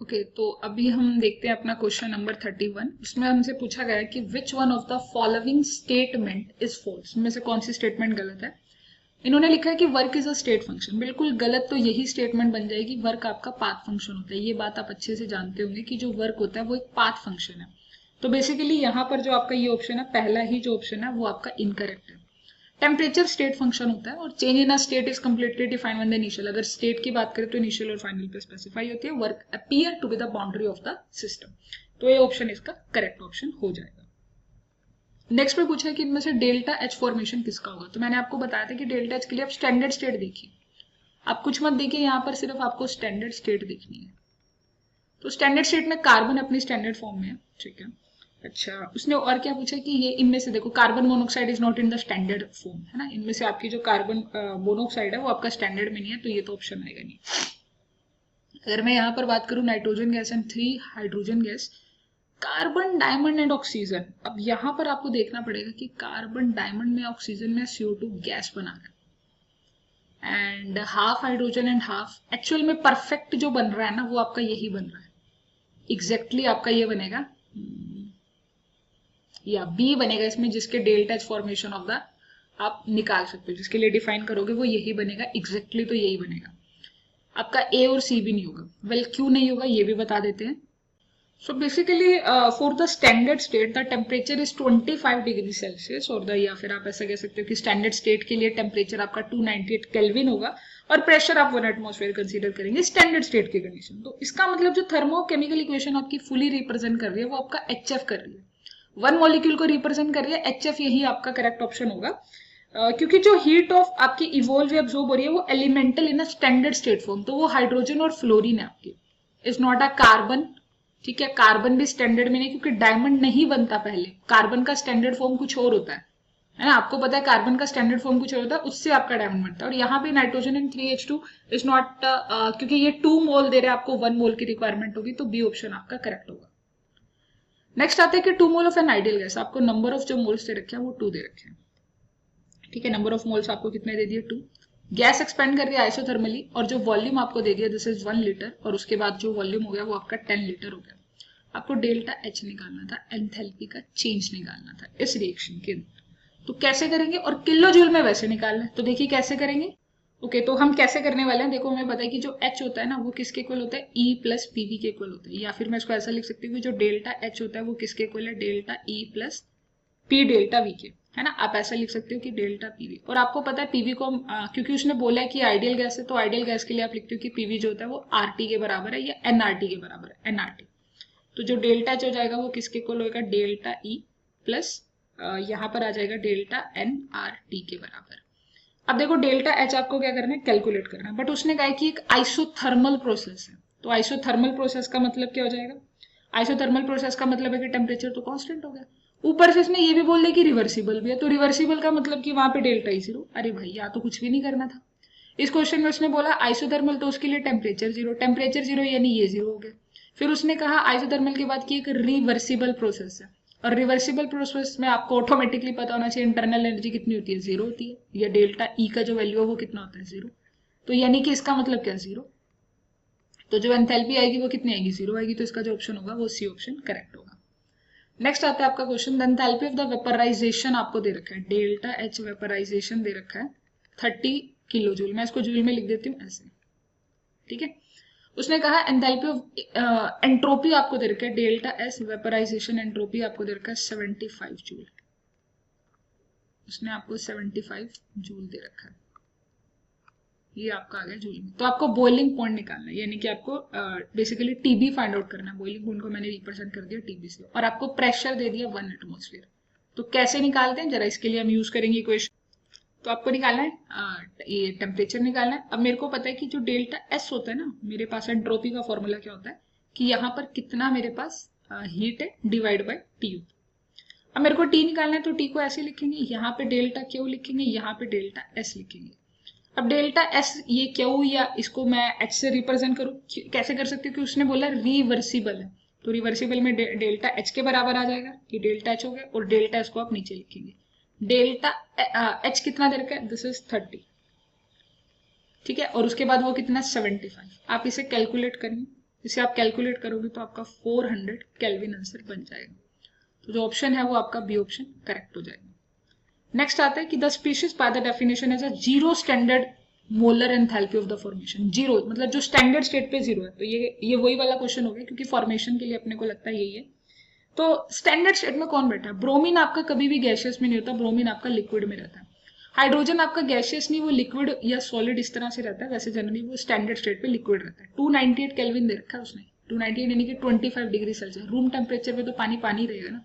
Okay तो अभी हम देखते हैं अपना क्वेश्चन नंबर 31। उसमें हमसे पूछा गया कि which one of the following statement is false, में से कौन सी स्टेटमेंट गलत है। इन्होंने लिखा है कि work is a state function. बिल्कुल गलत तो यही स्टेटमेंट बन जाएगी, वर्क आपका पाथ फंक्शन होता है। ये बात आप अच्छे से जानते होंगे कि जो वर्क होता है वो एक पाथ फंक्शन है। तो बेसिकली यहाँ पर जो आपका ये ऑप्शन है, पहला ही जो ऑप्शन है वो आपका इनकरेक्ट है। टेम्परेचर स्टेट फंक्शन होता है और change in a state is completely defined when the initial, अगर स्टेट की बात करें तो इनिशियल और फाइनल पे स्पेसिफाई होती है। Work appear to be the boundary of the system, तो ये ऑप्शन इसका करेक्ट ऑप्शन हो जाएगा। नेक्स्ट में पूछा है कि इनमें से डेल्टा एच फॉर्मेशन किसका होगा। तो मैंने आपको बताया था कि डेल्टा एच के लिए आप स्टैंडर्ड स्टेट देखिए, आप कुछ मत देखिए, यहाँ पर सिर्फ आपको स्टैंडर्ड स्टेट देखनी है। तो स्टैंडर्ड स्टेट में कार्बन अपनी स्टैंडर्ड फॉर्म में है, ठीक है। अच्छा, उसने और क्या पूछा कि ये इनमें से देखो, carbon monoxide is not in the standard form, है ना। इनमें से आपकी जो कार्बन मोनोऑक्साइड है वो आपका स्टैंडर्ड में नहीं है, तो ये तो ऑप्शन आएगा नहीं। अगर मैं यहाँ पर बात करूँ nitrogen gas and 3 hydrogen gas, carbon diamond and oxygen, अब यहाँ पर आपको देखना पड़ेगा कि कार्बन डायमंड में ऑक्सीजन में CO2 गैस बना रहा है and half hydrogen and half, actual में परफेक्ट जो बन रहा है ना वो आपका यही बन रहा है। एग्जैक्टली आपका ये बनेगा या बी बनेगा इसमें, जिसके delta H formation of the आप निकाल सकते हो, जिसके लिए डिफाइन करोगे वो यही बनेगा। एग्जैक्टली तो यही बनेगा, आपका ए और सी भी नहीं होगा। वेल क्यों नहीं होगा ये भी बता देते हैं। So basically for the standard state the temperature is 25 degree Celsius, और द, या फिर आप ऐसा कह सकते हो कि स्टैंडर्ड स्टेट के लिए टेम्परेचर आपका 298 केल्विन होगा और प्रेशर आप 1 एटमॉस्फेयर कंसीडर करेंगे स्टैंडर्ड स्टेट की कंडीशन। तो इसका मतलब जो थर्मोकेमिकल इक्वेशन आपकी फुली रिप्रेजेंट कर रही है वो आपका HF कर रही है, वन मॉलिक्यूल को रिप्रेजेंट कर रही है। HF यही आपका करेक्ट ऑप्शन होगा, क्योंकि जो हीट ऑफ आपकी इवोल्व या एब्जॉर्ब हो रही है वो elemental in a standard state form, तो वो हाइड्रोजन और फ्लोरीन है आपकी, इज नॉट अ कार्बन। ठीक है, कार्बन भी स्टैंडर्ड में नहीं, क्योंकि डायमंड नहीं बनता पहले, कार्बन का स्टैंडर्ड फॉर्म कुछ और होता है ना। आपको पता है कार्बन का स्टैंडर्ड फॉर्म कुछ और होता है, उससे आपका डायमंड बनता है। और यहाँ पे nitrogen and 3H2 is not, क्योंकि ये 2 मोल दे रहे हैं आपको, 1 मोल की रिक्वायरमेंट होगी, तो बी ऑप्शन आपका करेक्ट होगा। नेक्स्ट आता है कि 2 mole of an ideal gas, आपको नंबर ऑफ जो मोल्स दे रखे हैं वो 2 दे रखे हैं, ठीक है। नंबर ऑफ मोल्स आपको कितने दे दिए, 2। गैस एक्सपेंड कर दिया आइसोथर्मली, और जो वॉल्यूम आपको दे दिया दिस इज 1 लीटर, और उसके बाद जो वॉल्यूम हो गया वो आपका 10 लीटर हो गया। आपको डेल्टा एच निकालना था, एंथैल्पी का चेंज निकालना था इस रिएक्शन के अंदर। तो कैसे करेंगे, और किलो जूल में वैसे निकालना है, तो देखिए कैसे करेंगे। ओके तो हम कैसे करने वाले हैं, देखो हमें पता है कि जो H होता है ना वो किसके इक्वल होता है, E प्लस PV के इक्वल होता है। या फिर मैं इसको ऐसा लिख सकती हूँ कि जो डेल्टा H होता है वो किसके इक्वल है, delta E plus P delta V के, है ना। आप ऐसा लिख सकते हो कि डेल्टा PV, और आपको पता है PV को हम क्योंकि उसने बोला है कि आइडियल गैस है, तो आइडियल गैस के लिए आप लिखते हो कि PV जो होता है वो RT के बराबर है या NRT के बराबर है, NRT। तो जो डेल्टा एच हो जाएगा वो किसके इक्वल होगा, डेल्टा ई प्लस यहाँ पर आ जाएगा डेल्टा NRT के बराबर। अब देखो डेल्टा एच आपको क्या करना है, कैलकुलेट करना है, बट उसने कहा कि एक आइसोथर्मल प्रोसेस है, तो आइसोथर्मल प्रोसेस का मतलब क्या हो जाएगा, आइसोथर्मल प्रोसेस का मतलब है कि टेम्परेचर तो कांस्टेंट हो गया। ऊपर से इसने ये भी बोल दिया कि रिवर्सिबल भी है, तो रिवर्सिबल का मतलब कि वहां पे डेल्टा ई जीरो। अरे भाई यहाँ तो कुछ भी नहीं करना था। इस क्वेश्चन में उसने बोला आइसोथर्मल, तो उसके लिए टेम्परेचर जीरो, टेम्परेचर जीरो यानी ये जीरो हो गया। फिर उसने कहा आइसोथर्मल के बाद की एक रिवर्सिबल प्रोसेस है, और रिवर्सिबल प्रोसेस में आपको ऑटोमेटिकली पता होना चाहिए इंटरनल एनर्जी कितनी होती है, जीरो होती है, या डेल्टा ई का जो वैल्यू है वो कितना होता है, जीरो। तो यानी कि इसका मतलब क्या, जीरो। तो जो एंथैल्पी आएगी वो कितनी आएगी, जीरो आएगी, तो इसका जो ऑप्शन होगा वो सी ऑप्शन करेक्ट होगा। नेक्स्ट आता है आपका question, the enthalpy of the vaporization आपको दे रखा है, डेल्टा एच वेपराइजेशन दे रखा है 30 किलो जूल, मैं इसको जूल में लिख देती हूँ ऐसे, ठीक है। उसने कहा एंथैल्पी ऑफ एंट्रोपी आपको दे रखा है, डेल्टा एस वेपराइजेशन एंट्रोपी आपको दे रखा है 75 जूल, उसने आपको 75 जूल दे रखा है, ये आपका आ गया जूल में। तो आपको बॉइलिंग पॉइंट निकालना है, यानी कि आपको बेसिकली TB फाइंड आउट करना है। बॉइलिंग पॉइंट को मैंने रिप्रेजेंट कर दिया TB से, और आपको प्रेशर दे दिया 1 एटमॉस्फेयर। तो कैसे निकालते हैं जरा, इसके लिए हम यूज करेंगे इक्वेशन। तो आपको निकालना है ये टेम्परेचर निकालना है। अब मेरे को पता है कि जो डेल्टा एस होता है ना, मेरे पास एंट्रोपी का फॉर्मूला क्या होता है कि यहाँ पर कितना मेरे पास हीट है डिवाइड बाय टी। अब मेरे को टी निकालना है, तो टी को ऐसे लिखेंगे, यहाँ पे डेल्टा क्यू लिखेंगे, यहाँ पे डेल्टा एस लिखेंगे। अब डेल्टा एस ये क्यू या इसको मैं एच से रिप्रेजेंट करूँ, कैसे कर सकती हूँ कि उसने बोला रिवर्सिबल है, तो रिवर्सिबल में डेल्टा एच के बराबर आ जाएगा, ये डेल्टा एच हो गया, और डेल्टा एस को आप नीचे लिखेंगे। डेल्टा एच कितना दे रखा है, दिस इज 30, ठीक है, और उसके बाद वो कितना 75। आप इसे कैलकुलेट करिए, इसे आप कैलकुलेट करोगे तो आपका 400 केल्विन आंसर बन जाएगा। तो जो ऑप्शन है वो आपका बी ऑप्शन करेक्ट हो जाएगा। नेक्स्ट आता है कि the species by the definition as a zero standard molar enthalpy of the formation. Zero मतलब जो स्टैंडर्ड स्टेट पे जीरो है, तो ये वही वाला क्वेश्चन हो गया, क्योंकि फॉर्मेशन के लिए अपने को लगता है यही है। तो स्टैंडर्ड स्टेट में कौन बैठा है? ब्रोमीन आपका कभी भी गैसियस में नहीं होता, ब्रोमीन आपका लिक्विड में रहता है। हाइड्रोजन आपका गैसियस नहीं, वो लिक्विड या सॉलिड इस तरह से रहता है, वैसे जनरली वो स्टैंडर्ड स्टेट पे लिक्विड रहता है। 298 केल्विन दे रखा है उसने, 298 यानी कि 25 डिग्री सेल्सियस। रूम टेम्परेचर पे तो पानी पानी रहेगा ना।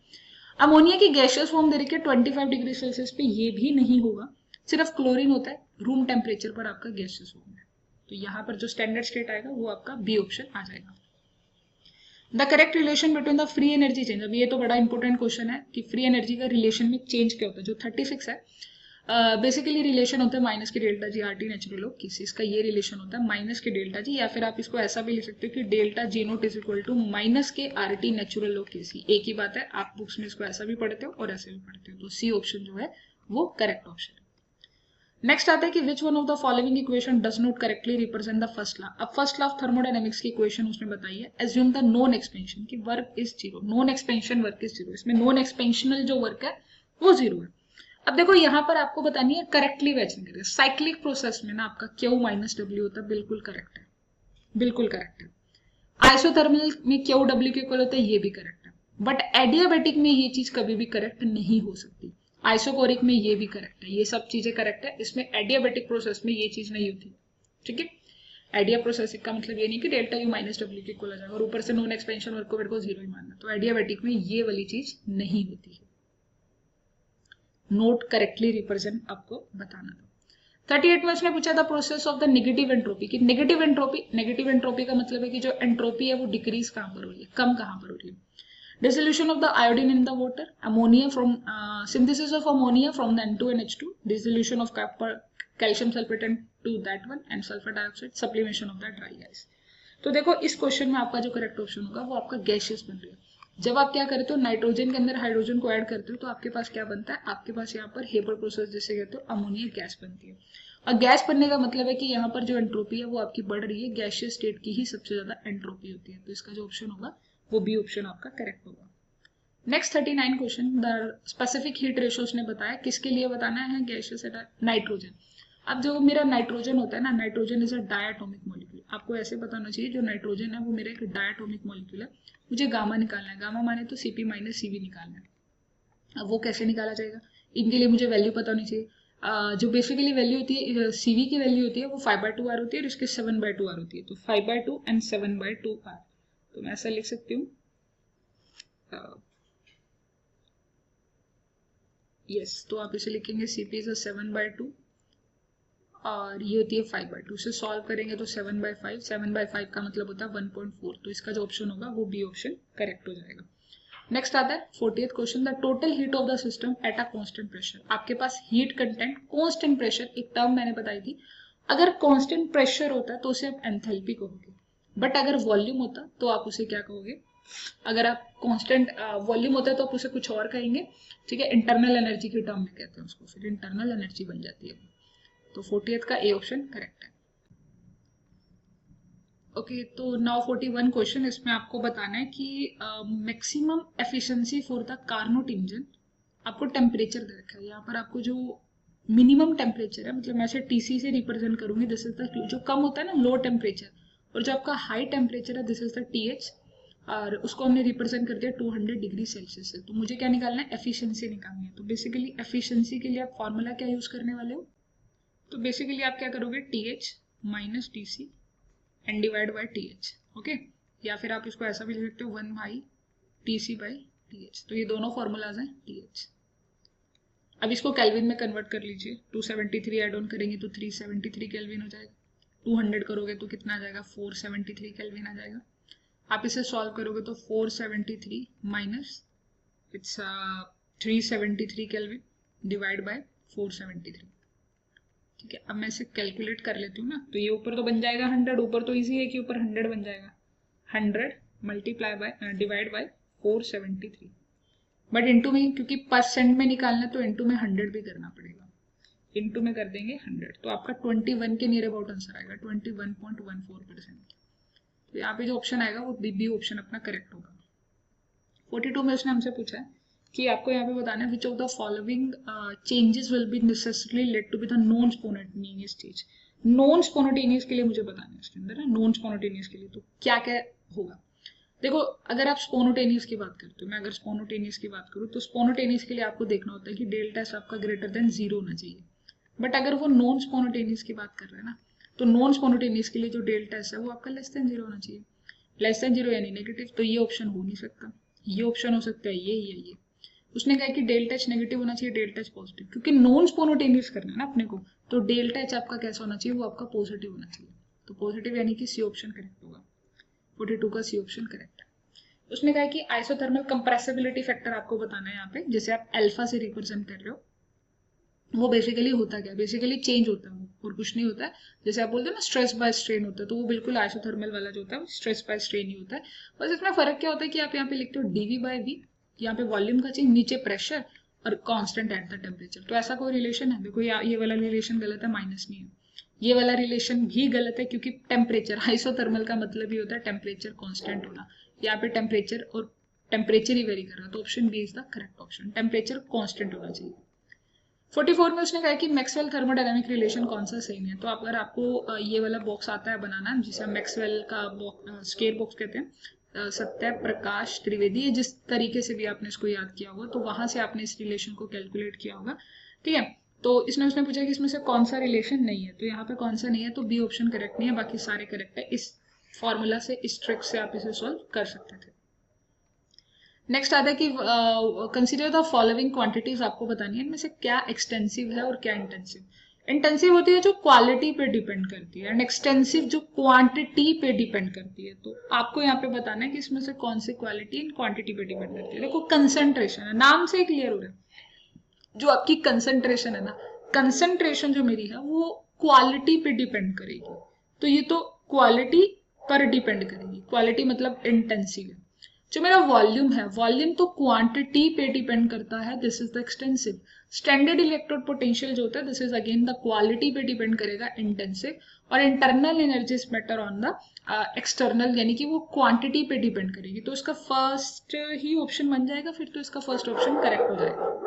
अमोनिया की गैसियस फॉर्म दे रखी है 25 डिग्री सेल्सियस पे, ये भी नहीं होगा, सिर्फ क्लोरीन होता है रूम टेम्परेचर पर आपका गैसियस फॉर्म है। तो यहाँ पर जो स्टैंडर्ड स्टेट आएगा वो आपका बी ऑप्शन आ जाएगा। The correct relation between the free energy change, अब ये तो बड़ा इंपॉर्टेंट क्वेश्चन है कि फ्री एनर्जी का रिलेशन में चेंज क्या होता है। जो 36 है बेसिकली रिलेशन होता है माइनस के delta G are T natural of किसी, इसका ये रिलेशन होता है माइनस के डेल्टा जी, या फिर आप इसको ऐसा भी लिख सकते हो कि delta G naught is equal to minus K R T natural of किसी। एक ही बात है, आप बुक्स में इसको ऐसा भी पढ़ते हो और ऐसे भी पढ़ते हो। तो सी ऑप्शन जो है वो करेक्ट ऑप्शन है। नेक्स्ट आता है कि which one of the following equation does not correctly represent the first law. अब फर्स्ट लॉ ऑफ थर्मोडायनेमिक्स की इक्वेशन उसने बताई है, एज्यूम द नॉन एक्सपेंशन की work is zero. Non expansion work is zero, इसमें नॉन एक्सपेंशनल जो work है वो जीरो है। अब देखो यहाँ पर आपको बतानी है करेक्टली मैचिंग करिए। साइक्लिक प्रोसेस में ना आपका Q माइनस डब्ल्यू होता है, बिल्कुल करेक्ट है, बिल्कुल करेक्ट है। आइसोथर्मल में Q डब्ल्यू के इक्वल होता है, ये भी करेक्ट है। बट एडियाबेटिक में ये चीज कभी भी करेक्ट नहीं हो सकती। आइसोकोरिक में ये भी करेक्ट है, ये सब चीजें करेक्ट है, इसमें एडियाबेटिक प्रोसेस में ये चीज नहीं होती। ठीक है, आइडिया प्रोसेस का मतलब ये नहीं कि डेल्टा यू माइनस डब्ल्यू के इक्वल आ जाएगा और ऊपर से नॉन एक्सपेंशन वर्क को मेरे को जीरो ही मानना। तो एडियाबेटिक में ये वाली चीज नहीं होती है। नोट करेक्टली रिप्रेजेंट आपको बताना था। 38 में उसने पूछा था process of the negative entropy की। नेगेटिव एंट्रोपी का मतलब है कि जो एंट्रोपी है वो डिक्रीज कहां पर हो रही है, कम कहां पर हो रही है। Dissolution of the iodine in the water, ammonia from synthesis of ammonia from the N2 and H2, dissolution of calcium sulfate to that one and sulfur dioxide, sublimation of the dry ice। तो देखो इस question में आपका जो correct option होगा वो आपका gaseous बन रही है। जब आप क्या करते हो, नाइट्रोजन के अंदर हाइड्रोजन को ऐड करते हो तो आपके पास क्या बनता है, आपके पास यहाँ पर हेबर प्रोसेस जैसे कहते हो अमोनिया गैस बनती है। और गैस बनने का मतलब है कि यहाँ पर जो एंट्रोपी है वो आपकी बढ़ रही है, गैसियस स्टेट की ही सबसे ज्यादा एंट्रोपी होती है। तो इसका जो ऑप्शन होगा वो बी ऑप्शन आपका करेक्ट होगा। Next 39 question, the specific heat ratio उसने बताया, किसके लिए बताना है, गैसियस नाइट्रोजन। अब जो मेरा नाइट्रोजन होता है ना, nitrogen is a diatomic molecule. आपको ऐसे बताना चाहिए जो नाइट्रोजन है वो मेरा एक डायटोमिक मॉलिक्यूल है, मुझे गामा निकालना है। गामा माने तो Cp माइनस Cv निकालना है। अब वो कैसे निकाला जाएगा, इनके लिए मुझे वैल्यू पता होनी चाहिए। जो बेसिकली वैल्यू होती है Cv की वैल्यू होती है वो 5/2 r होती है और इसकी 7/2 r होती है। तो 5/2 एंड 7/2 r, तो मैं ऐसा लिख सकती हूँ यस। तो आप इसे लिखेंगे Cp इज 7/2 और ये होती है 5/2। से सॉल्व करेंगे तो 7/5, 7/5 का मतलब होता है 1.4। तो इसका जो ऑप्शन होगा वो बी ऑप्शन करेक्ट हो जाएगा। नेक्स्ट आता है 40th question, the total heat of the system eight a constant pressure. आपके पास हीट कंटेंट कांस्टेंट प्रेशर, एक टर्म मैंने बताई थी, अगर कांस्टेंट प्रेशर होता तो उसे आप एंथैल्पी कहोगे, बट अगर वॉल्यूम होता तो आप उसे क्या कहोगे, अगर आप कांस्टेंट वॉल्यूम होता है तो आप उसे कुछ और कहेंगे। ठीक है, इंटरनल एनर्जी की टर्म में कहते हैं उसको, फिर इंटरनल एनर्जी बन जाती है। तो 40th का ए ऑप्शन करेक्ट है। ओके, तो नाउ 41 क्वेश्चन, इसमें आपको बताना है कि maximum efficiency for the Carnot engine. आपको टेम्परेचर दे रखा है यहाँ पर, आपको जो मिनिमम टेम्परेचर है, मतलब मैं इसे टीसी से रिप्रेजेंट करूंगी, दिस इज द जो कम होता है ना लो टेम्परेचर, और जो आपका हाई टेम्परेचर है दिस इज द टीएच, और उसको हमने रिप्रेजेंट कर दिया 200 डिग्री सेल्सियस से। तो मुझे क्या निकालना है, एफिशिएंसी निकालनी है। तो बेसिकली एफिशिएंसी के लिए आप फॉर्मूला क्या यूज करने वाले हो, तो बेसिकली आप क्या करोगे, TH minus TC and divide by TH। Okay, या फिर आप इसको ऐसा भी लिख सकते हो 1/TC/TH। तो ये दोनों फॉर्मूलाज हैं TH। अब इसको केल्विन में कन्वर्ट कर लीजिए, 273 एड ऑन करेंगे तो 373 केल्विन हो जाएगा, 200 करोगे तो कितना आ जाएगा, 473 केल्विन आ जाएगा। आप इसे सॉल्व करोगे तो 473 minus it's 373 kelvin divide by 473। ठीक है, अब मैं इसे कैलकुलेट कर लेती हूँ ना, तो ये ऊपर तो बन जाएगा 100, ऊपर तो इजी है कि ऊपर 100 बन जाएगा, 100 multiply by divide by 473। But into में क्योंकि परसेंट में निकालना तो इनटू में 100 भी करना पड़ेगा, इनटू में कर देंगे 100, तो आपका 21 के नियर अबाउट आंसर आएगा, 21.14%। तो यहाँ पे जो ऑप्शन आएगा वो बी ऑप्शन अपना करेक्ट होगा। 42 में उसने हमसे पूछा है कि आपको यहाँ पे बताना है which of the following changes will be necessarily led to be the non spontaneous stage. Non spontaneous के लिए मुझे बताना है इसके अंदर है, नॉन स्पॉन्टेनियस के लिए तो क्या क्या होगा। देखो अगर आप स्पॉन्टेनियस की बात करते हो, मैं अगर स्पॉन्टेनियस की बात करूँ तो स्पॉन्टेनियस के लिए आपको देखना होता है कि डेल्टा एस आपका ग्रेटर देन 0 होना चाहिए। बट अगर वो नॉन स्पॉन्टेनियस की बात कर रहे हैं ना, तो नॉन स्पॉन्टेनियस के लिए जो डेल्टा एस है वो आपका लेस देन 0 होना चाहिए। लेस देन 0 यानी नेगेटिव, तो ये ऑप्शन हो नहीं सकता। ये ऑप्शन हो सकता है ये या ये। उसने कहा कि डेल्टा एच नेगेटिव होना चाहिए, डेल्टा एच पॉजिटिव, क्योंकि नॉन स्पॉन्टेनियस करना है ना अपने को, तो डेल्टा एच आपका कैसा होना चाहिए, वो आपका पॉजिटिव होना चाहिए। तो पॉजिटिव यानी कि सी ऑप्शन करेक्ट होगा। 42 का सी ऑप्शन करेक्ट है। उसने कहा कि आइसोथर्मल कंप्रेसिबिलिटी फैक्टर आपको बताना है यहाँ पे, जैसे आप अल्फा से रिप्रेजेंट कर रहे हो, वो बेसिकली होता क्या, बेसिकली चेंज होता है वो और कुछ नहीं होता है। जैसे आप बोलते हैं ना स्ट्रेस बाय स्ट्रेन होता है, तो वो बिल्कुल आइसोथर्मल वाला जो होता है वो स्ट्रेस बाय स्ट्रेन ही होता है। बस इसमें फर्क क्या होता है कि आप यहाँ पे लिखते हो डीवी बाय वी, यहाँ पे वॉल्यूम का चेंज, नीचे प्रेशर और कांस्टेंट एट द टेम्परेचर। तो ऐसा कोई रिलेशन है, देखो ये वाला रिलेशन गलत है, माइनस नहीं है। ये वाला रिलेशन भी गलत है क्योंकि टेम्परेचर, आइसोथर्मल का मतलब ही होता है टेम्परेचर कांस्टेंट होना। यहाँ पे टेम्परेचर और टेम्परेचर ही वेरी कर रहा है, तो option B is the correct option, temperature constant होना चाहिए। 44 में उसने कहा कि मैक्सवेल थर्मोडायनामिक रिलेशन कौन सा सही है। तो अगर आपको ये वाला बॉक्स आता है बनाना, जिसे हम मैक्सवेल का स्केयर बॉक्स कहते हैं, सत्य प्रकाश त्रिवेदी, जिस तरीके से भी आपने इसको याद किया होगा, तो वहां से आपने इस रिलेशन को कैलकुलेट किया होगा, ठीक है। तो इसमें उसने पूछा कि इसमें से कौन सा रिलेशन नहीं है, तो यहाँ पे कौन सा नहीं है, तो बी ऑप्शन करेक्ट नहीं है, बाकी सारे करेक्ट है। इस फॉर्मूला से, इस ट्रिक से आप इसे सॉल्व कर सकते थे। नेक्स्ट आता है कि कंसीडर द फॉलोइंग क्वांटिटीज, आपको बतानी है इनमें से क्या एक्सटेंसिव है और क्या इंटेंसिव। इंटेंसिव होती है जो क्वालिटी पे डिपेंड करती है, एंड एक्सटेंसिव जो क्वांटिटी पे डिपेंड करती है। तो आपको यहाँ पे बताना है कि इसमें से कौन सी क्वालिटी एंड क्वांटिटी पे डिपेंड करती है। देखो कंसंट्रेशन है, नाम से क्लियर हो रहा है, जो आपकी कंसंट्रेशन है ना, कंसंट्रेशन जो मेरी है वो क्वालिटी पे डिपेंड करेगी। तो ये तो क्वालिटी पर डिपेंड करेगी, क्वालिटी मतलब इंटेंसिव है। जो मेरा वॉल्यूम है, वॉल्यूम तो क्वांटिटी पे डिपेंड करता है, this is the extensive. Standard electrode potential जो होता है, this is again the quality पे डिपेंड करेगा, इंटेंसिव। और internal energy matter on the external, यानी कि वो क्वांटिटी पे डिपेंड करेगी। तो इसका फर्स्ट ही ऑप्शन बन जाएगा फिर, तो इसका फर्स्ट ऑप्शन करेक्ट हो जाएगा।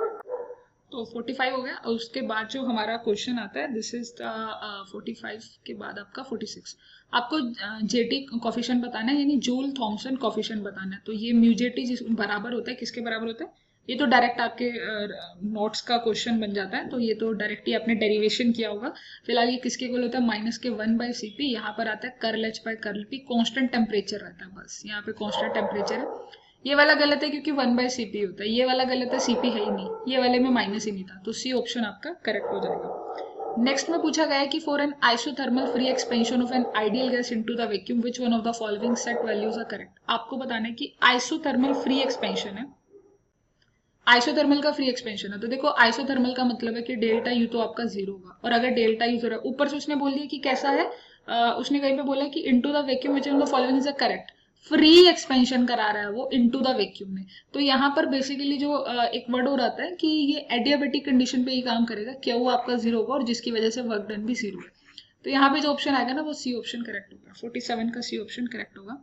तो 45 हो गया। और उसके बाद जो हमारा क्वेश्चन आता है, दिस इज द 45 के बाद आपका 46। आपको जेटी कॉफिशिएंट बताना है, यानी जूल थॉमसन कॉफिशिएंट बताना है। तो ये म्यूजेटी जिस बराबर होता है, किसके बराबर होता है, ये तो डायरेक्ट आपके नोट्स का क्वेश्चन बन जाता है, तो ये तो डायरेक्ट ही आपने डेरिवेशन किया होगा। फिलहाल ये किसके इक्वल होता है, माइनस के 1/cp। यहाँ पर आता है curl H by curl P, constant temperature रहता है, बस यहाँ पे कॉन्स्टेंट टेम्परेचर है। ये वाला गलत है क्योंकि 1/cp होता है, ये वाला गलत है, cp है ही नहीं, ये वाले में माइनस ही नहीं था, तो सी ऑप्शन आपका करेक्ट हो जाएगा। नेक्स्ट में पूछा गया है कि for an isothermal free expansion of an ideal gas into the vacuum which one of the following set values are correct. आपको बताना है कि आइसोथर्मल फ्री एक्सपेंशन है, आइसोथर्मल का फ्री एक्सपेंशन है। तो देखो आइसोथर्मल का मतलब है कि डेल्टा यू तो आपका 0 होगा, और अगर डेल्टा यू 0 है, ऊपर से उसने बोल दिया कि कैसा है, उसने कहीं पे बोला कि into the vacuum which one of the following is correct. Free expansion करा रहा है वो इनटू द वैक्यूम में, तो यहाँ पर बेसिकली जो एक वर्ड हो रहा है कि ये एडियाबेटिक कंडीशन पे ही काम करेगा, क्या वो आपका 0 होगा, और जिसकी वजह से वर्क डन भी 0 है। तो यहाँ पे जो ऑप्शन आएगा ना, वो सी ऑप्शन करेक्ट होगा। 47 का सी ऑप्शन करेक्ट होगा।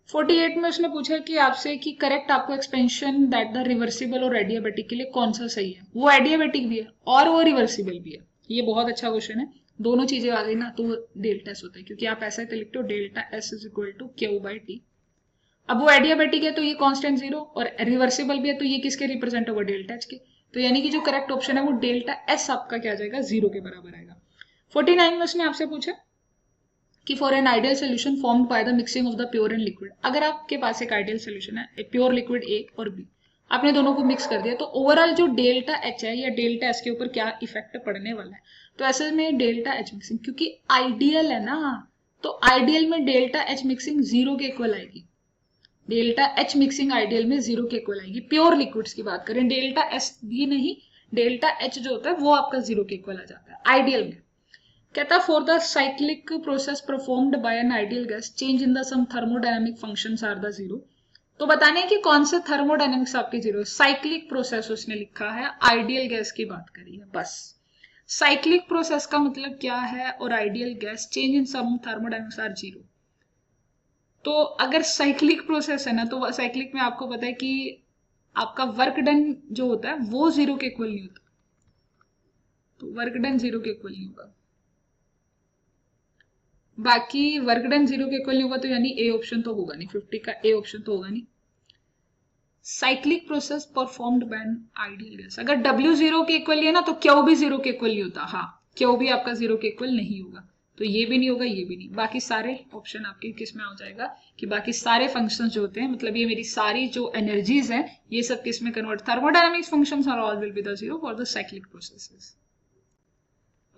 48 में उसने पूछा कि आपसे कि करेक्ट आपको एक्सपेंशन दैट द रिवर्सिबल और एडियाबेटिक के लिए कौन सा सही है। वो एडियाबेटिक भी है और वो रिवर्सिबल भी है, ये बहुत अच्छा क्वेश्चन है। दोनों चीजें आ गई ना, तो डेल्टा एस होता है, क्योंकि आप ऐसा लिखते हो delta S is equal to Q by T. अब वो एडियाबेटिक है तो ये कांस्टेंट 0, और रिवर्सिबल भी है तो ये किसके रिप्रेजेंट होगा, डेल्टा एच के। तो यानी कि जो करेक्ट ऑप्शन है वो डेल्टा एस आपका क्या जाएगा, 0 के बराबर आएगा। 49 में उसने आपसे पूछा कि for an ideal solution formed by the mixing of the pure and liquid, अगर आपके पास एक आइडियल सोल्यूशन है, प्योर लिक्विड ए और बी, आपने दोनों को मिक्स कर दिया, तो ओवरऑल जो डेल्टा एच है या डेल्टा एस के ऊपर क्या इफेक्ट पड़ने वाला है। तो ऐसे में डेल्टा एच मिक्सिंग, क्योंकि आइडियल है ना, तो आइडियल में डेल्टा एच मिक्सिंग 0 के इक्वल आएगी। डेल्टा एच मिक्सिंग आइडियल में 0 के इक्वल आएगी, प्योर लिक्विड्स की बात करें, डेल्टा एस भी नहीं, डेल्टा एच जो होता है वो आपका 0 के इक्वल आ जाता है आइडियल में। कहता for the cyclic process performed by an ideal gas change in the some thermodynamic functions are the 0। तो बताने कि कौन से थर्मोडायनामिक्स आपके 0 है। साइक्लिक प्रोसेस उसने लिखा है, आइडियल गैस की बात करी है, बस। साइक्लिक प्रोसेस का मतलब क्या है, और ideal gas change in some thermodynamics are 0। तो अगर साइक्लिक प्रोसेस है ना, तो साइक्लिक में आपको पता है कि आपका वर्क डन जो होता है वो जीरो के इक्वल नहीं होता, तो वर्क डन जीरो के इक्वल नहीं होगा। बाकी वर्क डन जीरो के इक्वल नहीं होगा तो यानी ए ऑप्शन तो होगा नहीं, 50 का ए ऑप्शन तो होगा नहीं। Cyclic process performed by an ideal gas, अगर डब्ल्यू जीरो के इक्वल है ना तो क्यू भी जीरो के इक्वल नहीं होता। हाँ, क्यू भी आपका जीरो के इक्वल नहीं होगा, तो ये भी नहीं होगा, ये भी नहीं। बाकी सारे ऑप्शन आपके किस में आ जाएगा कि बाकी सारे फंक्शन जो होते हैं, मतलब ये मेरी सारी जो एनर्जीज हैं, ये सब किस में convert, thermodynamics functions are all will be the zero for the cyclic processes.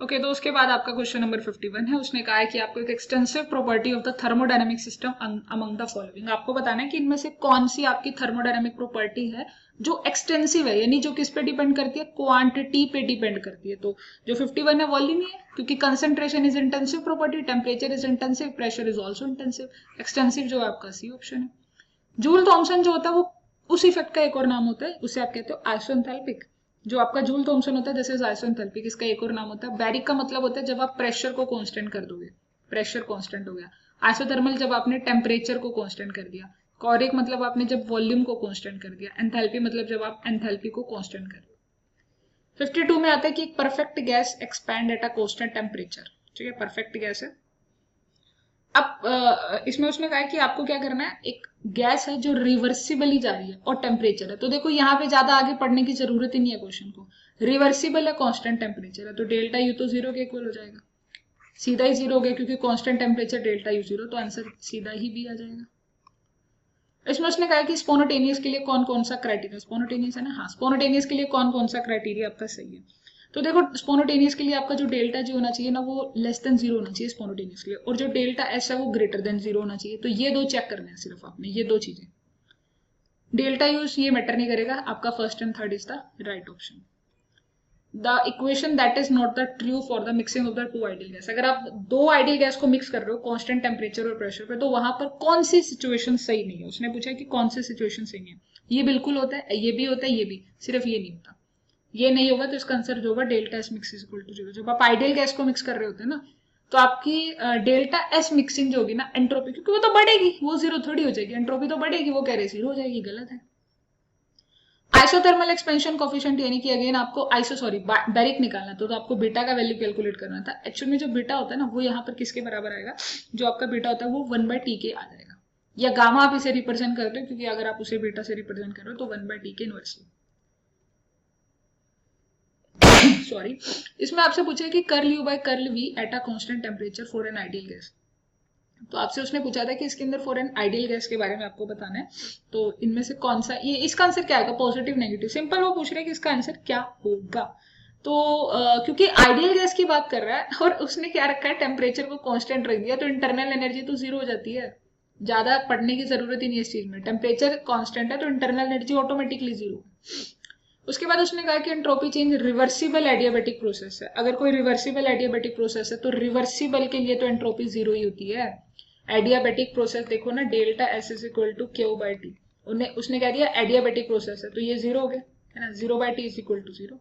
Okay, तो उसके बाद आपका क्वेश्चन नंबर 51 है। उसने कहा है कि आपको एक extensive property of the thermodynamic system among the following, आपको बताना है कि इनमें से कौन सी आपकी थर्मोडायनामिक प्रॉपर्टी है जो एक्सटेंसिव है, यानी जो किस पे डिपेंड करती है, क्वांटिटी पे डिपेंड करती है। तो जो 51 है वॉल्यूम ही है, क्योंकि concentration is intensive property, temperature is intensive, pressure is also intensive. Extensive जो है आपका सी ऑप्शन है। जूल थॉमसन जो होता है वो उस इफेक्ट का एक और नाम होता है, उसे आप कहते हो आइसोएंथैल्पिक। जो आपका जूल थॉमसन होता है दिस इज आइसोएंथैल्पिक, इसका एक और नाम होता है बैरिक। का मतलब होता है जब आप प्रेशर को कांस्टेंट कर दोगे, प्रेशर कांस्टेंट हो गया। आइसोथर्मल जब आपने टेम्परेचर को कांस्टेंट कर दिया। कॉरिक मतलब आपने जब वॉल्यूम को कांस्टेंट कर दिया। एंथैल्पी मतलब जब आप एंथैल्पी को कांस्टेंट कर दिया। 52 में आता है कि एक perfect gas expand eight a constant temperature. ठीक है, परफेक्ट गैस है। अब इसमें उसने कहा है कि आपको क्या करना है, एक गैस है जो रिवर्सिबली जा रही है और टेम्परेचर है, तो देखो यहाँ पे ज्यादा आगे पढ़ने की जरूरत ही नहीं है क्वेश्चन को। रिवर्सिबल है, कांस्टेंट टेम्परेचर है, तो डेल्टा यू तो जीरो के इक्वल हो जाएगा, सीधा ही जीरो हो गया, क्योंकि constant temperature delta U zero, तो आंसर सीधा ही भी आ जाएगा। इसमें उसने कहा कि स्पोनोटेनियस के लिए कौन कौन सा क्राइटेरिया, स्पोनोटेनियस है ना, हाँ, स्पोनोटेनियस के लिए कौन कौन सा क्राइटेरिया आपका सही है। तो देखो स्पोनोटेनियस के लिए आपका जो डेल्टा जी होना चाहिए ना वो लेस देन जीरो होना चाहिए स्पोनोटेनियस के लिए, और जो डेल्टा एस है वो ग्रेटर देन जीरो होना चाहिए। तो ये दो चेक करने हैं सिर्फ आपने, ये दो चीजें। डेल्टा यूज ये मैटर नहीं करेगा, आपका first and third is the right option. The equation that is not the true for the mixing of the two ideal gas, अगर आप दो आइडियल गैस को मिक्स कर रहे हो कांस्टेंट टेम्परेचर और प्रेशर पे, तो वहां पर कौन सी सिचुएशन सही नहीं है। उसने पूछा कि कौन सी सिचुएशन सही है। ये बिल्कुल होता है, ये भी होता है, ये भी, सिर्फ ये नहीं होता। ये नहीं होगा तो इसका आंसर जो होगा delta S mix is equal to zero. जब आप आइडियल गैस को मिक्स कर रहे होते हैं ना, तो आपकी डेल्टा एस मिक्सिंग जो होगी ना, एंट्रोपी, क्योंकि वो तो बढ़ेगी, वो जीरो थोड़ी हो जाएगी, एंट्रोपी तो बढ़ेगी, वो कह रहे जीरो हो जाएगी, गलत है। आइसोथर्मल एक्सपेंशन कोफिशिएंट, यानी कि अगेन आपको बैरिक निकालना, तो आपको बीटा का वैल्यू कैलकुलेट करना था। एक्चुअल में जो बीटा होता है ना वो यहाँ पर किसके बराबर आएगा, जो आपका बीटा होता है वो 1/t के आ जाएगा, या गामा आप इसे रिप्रेजेंट करते हो, क्योंकि अगर आप उसे बीटा से रिप्रेजेंट कर रहे हो तो 1/t के इनवर्सली। सॉरी, इसमें आपसे पूछा है कि curl U by curl V at a constant temperature for an ideal gas. तो आपसे उसने पूछा था कि इसके अंदर फॉर एन आइडियल गैस के बारे में आपको बताना है, तो इनमें से कौन सा, ये इसका आंसर क्या आएगा, पॉजिटिव नेगेटिव, सिंपल। वो पूछ रहे हैं कि इसका आंसर क्या होगा। तो क्योंकि आइडियल गैस की बात कर रहा है और उसने क्या रखा है, टेम्परेचर को कांस्टेंट रख दिया, तो इंटरनल एनर्जी तो जीरो हो जाती है। ज्यादा पढ़ने की जरूरत ही नहीं है इस चीज में, टेम्परेचर कांस्टेंट है तो इंटरनल एनर्जी ऑटोमेटिकली जीरो। उसके बाद उसने कहा कि entropy change reversible adiabatic process है। अगर कोई रिवर्सिबल एडियाबेटिक प्रोसेस है तो रिवर्सिबल के लिए तो एंट्रोपी जीरो ही होती है। एडियाबेटिक प्रोसेस देखो ना, delta S is equal to Q by T, उसने कह दिया एडियाबेटिक प्रोसेस है तो ये जीरो हो गया, है ना, 0/t is equal to zero.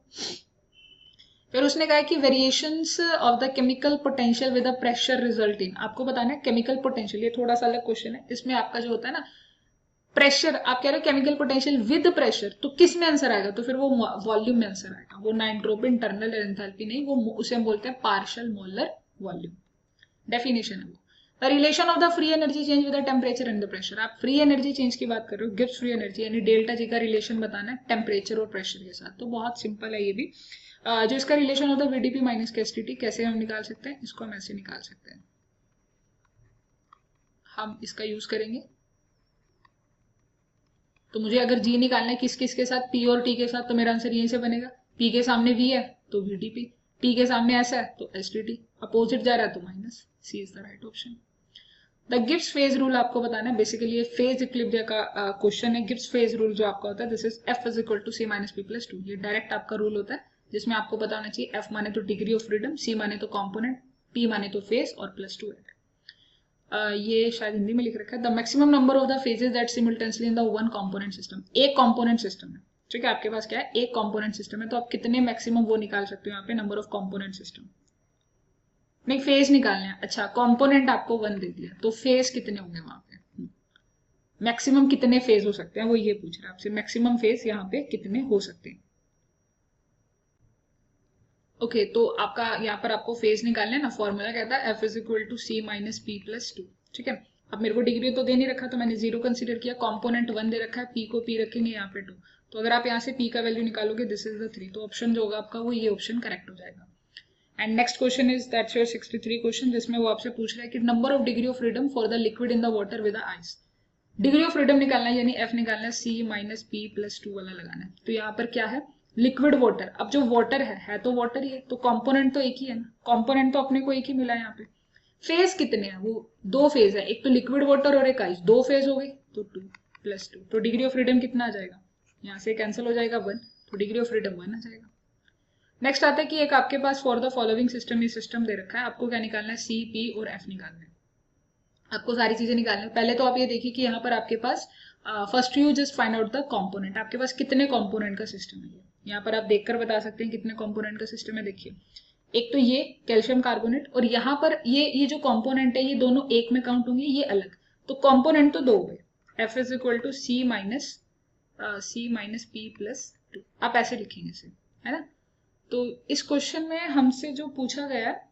फिर उसने कहा कि variations of the chemical potential with the pressure result in, आपको बताना है केमिकल पोटेंशियल, ये थोड़ा सा अलग क्वेश्चन है। इसमें आपका जो होता है ना प्रेशर, आप कह रहे हो केमिकल पोटेंशियल विद प्रेशर, तो किस में आंसर आएगा, तो फिर वो वॉल्यूम में आंसर आएगा, वो ना एंट्रोपी इंटरनल एंथैल्पी नहीं, वो उसे हम बोलते हैं पार्शियल मोलर वॉल्यूम। डेफिनेशन है वो। The relation of the free energy change with the temperature and the pressure, आप फ्री एनर्जी चेंज की बात कर रहे हो, गिब्स फ्री एनर्जी, यानी डेल्टा जी का रिलेशन बताना है टेम्परेचर और प्रेशर के साथ, तो बहुत सिंपल है ये भी। जो इसका रिलेशन होता है वीडीपी माइनस केएसटीटी, कैसे हम निकाल सकते हैं, इसको हम ऐसे निकाल सकते हैं, हम इसका यूज करेंगे। तो मुझे अगर जी निकालना है किस किस के साथ, पी और टी के साथ, तो मेरा आंसर यहीं से बनेगा। पी के सामने वी है तो वीडीपी, टी के सामने एस है तो एसटीटी, अपोजिट जा रहा है तो minus, C is the right option. The Gibbs phase rule आपको बताना है, बेसिकली ये फेज इक्लिब्रिया का क्वेश्चन है। गिब्स फेज रूल जो आपका होता है this is F is equal to C minus P plus 2, ये डायरेक्ट आपका रूल होता है, जिसमें आपको पता होना चाहिए एफ माने तो डिग्री ऑफ फ्रीडम, सी माने तो कॉम्पोनेंट, पी माने तो फेज और प्लस 2 है। ये शायद हिंदी में लिख रखा है, the maximum number of the phases that simultaneously in the one component system, एक कंपोनेंट सिस्टम है, ठीक है, आपके पास क्या है, एक कंपोनेंट सिस्टम है, तो आप कितने मैक्सिमम वो निकाल सकते हो यहाँ पे, नंबर ऑफ कंपोनेंट सिस्टम, नहीं फेज निकालने हैं। अच्छा, कंपोनेंट आपको 1 दे दिया तो फेज कितने होंगे वहां पे, मैक्सिमम कितने फेज हो सकते हैं, वो ये पूछ रहा है आपसे, मैक्सिमम फेज यहाँ पे कितने हो सकते हैं। ओके तो आपका यहाँ पर आपको फेज निकालना है ना, फॉर्मूला कहता है F is equal to C minus P plus two. ठीक है, अब मेरे को डिग्री तो दे नहीं रखा तो मैंने जीरो कंसीडर किया, कंपोनेंट 1 दे रखा है, पी को पी रखेंगे यहाँ पे 2, तो अगर आप यहाँ से पी का वैल्यू निकालोगे दिस इज द 3, तो ऑप्शन जो होगा आपका वो ये ऑप्शन करेक्ट हो जाएगा। And next question is that's your 63 question, जिसमें वो आपसे पूछ रहा है कि number of degree of freedom for the liquid in the water with ice. Degree of freedom निकालना है यानी एफ निकालना है, सी माइनस पी प्लस टू वाला लगाना है। तो यहाँ पर क्या है, लिक्विड वाटर। अब जो वाटर है तो वाटर ही है, तो कंपोनेंट तो एक ही है ना, कंपोनेंट तो अपने को एक ही मिला है यहाँ पे। फेज कितने हैं, वो 2 फेज है, एक तो लिक्विड वाटर और एक आइस, 2 फेज हो गए तो 2 प्लस 2, तो डिग्री ऑफ फ्रीडम कितना आ जाएगा, यहाँ से कैंसिल हो जाएगा 1, तो डिग्री ऑफ फ्रीडम 1 आ जाएगा। नेक्स्ट आता है कि एक आपके पास फॉर द फॉलोइंग सिस्टम, ये सिस्टम दे रखा है, आपको क्या निकालना है, सी पी और एफ निकालना है, आपको सारी चीजें निकालनी है। पहले तो आप ये देखिए कि यहाँ पर आपके पास first you just find out the component, आपके पास कितने कंपोनेंट का सिस्टम है। यहाँ पर आप देखकर बता सकते हैं कितने कंपोनेंट का सिस्टम है। देखिए एक तो ये कैल्शियम कार्बोनेट, और यहाँ पर ये जो कंपोनेंट है ये दोनों एक में काउंट होंगे, ये अलग, तो कंपोनेंट तो 2 हुए। F is equal to C minus P plus 2, आप ऐसे लिखेंगे इसे, है ना। तो इस क्वेश्चन में हमसे जो पूछा गया है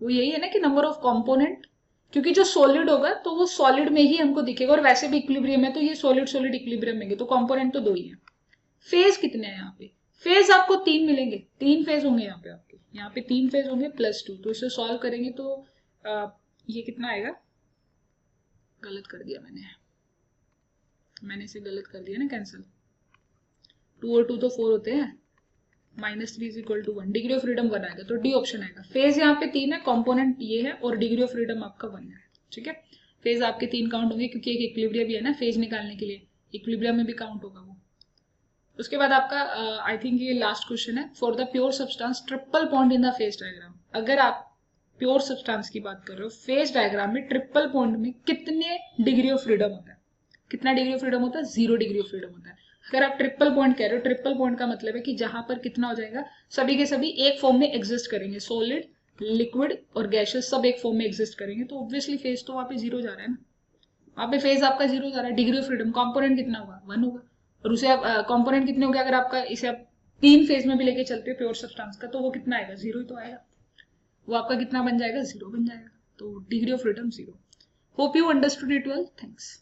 वो यही है ना कि नंबर ऑफ कंपोनेंट, क्योंकि जो सॉलिड होगा तो वो सॉलिड में ही हमको दिखेगा, और वैसे भी इक्विलिब्रियम है तो ये सॉलिड सॉलिड इक्विलिब्रियम में, तो कंपोनेंट तो 2 ही है। फेज कितने हैं यहाँ पे, फेज आपको 3 मिलेंगे, 3 फेज होंगे यहाँ पे, आपके यहाँ पे 3 फेज होंगे प्लस 2, तो इसे सॉल्व करेंगे तो ये कितना आएगा, गलत कर दिया मैंने इसे गलत कर दिया ना, कैंसिल, 2 और 2 तो 4 होते हैं, -3 is equal to 1, degree of freedom 1 आएगा, तो डी ऑप्शन आएगा। फेज यहाँ पे 3 है, कंपोनेंट ये है, और डिग्री ऑफ फ्रीडम आपका 1 है। ठीक है, फेज आपके 3 काउंट होंगे क्योंकि एक इक्विलिब्रियम भी है ना, फेज निकालने के लिए इक्विलिब्रियम में भी काउंट होगा वो। उसके बाद आपका आई थिंक ये लास्ट क्वेश्चन है, for the pure substance triple bond in the phase diagram. अगर आप प्योर सब्सटेंस की बात कर रहे हो, फेज डायग्राम में ट्रिपल बॉन्ड में कितने डिग्री ऑफ फ्रीडम होता है, कितना डिग्री ऑफ फ्रीडम होता है, 0 डिग्री ऑफ फ्रीडम होता है। अगर आप ट्रिपल बॉन्ड कह रहे हो, ट्रिपल बॉन्ड का मतलब है कि जहां पर कितना हो जाएगा, सभी के सभी एक फॉर्म में एग्जिस्ट करेंगे, सॉलिड लिक्विड और गैसेस सब एक फॉर्म में एग्जिस्ट करेंगे, तो ऑब्वियसली फेज तो वहां पे 0 जा रहा है ना, वहां पे फेज आपका 0 जा रहा है। डिग्री ऑफ फ्रीडम कंपोनेंट कितना होगा, 1 होगा, और उसे आप कंपोनेंट कितने हो गए, अगर आपका इसे आप 3 फेज में भी लेके चलते हो प्योर सब्सटेंस का, तो वो कितना आएगा, 0 ही तो आएगा, वो आपका कितना बन जाएगा, 0 बन जाएगा, तो degree of freedom 0। Hope you understood it well, thanks.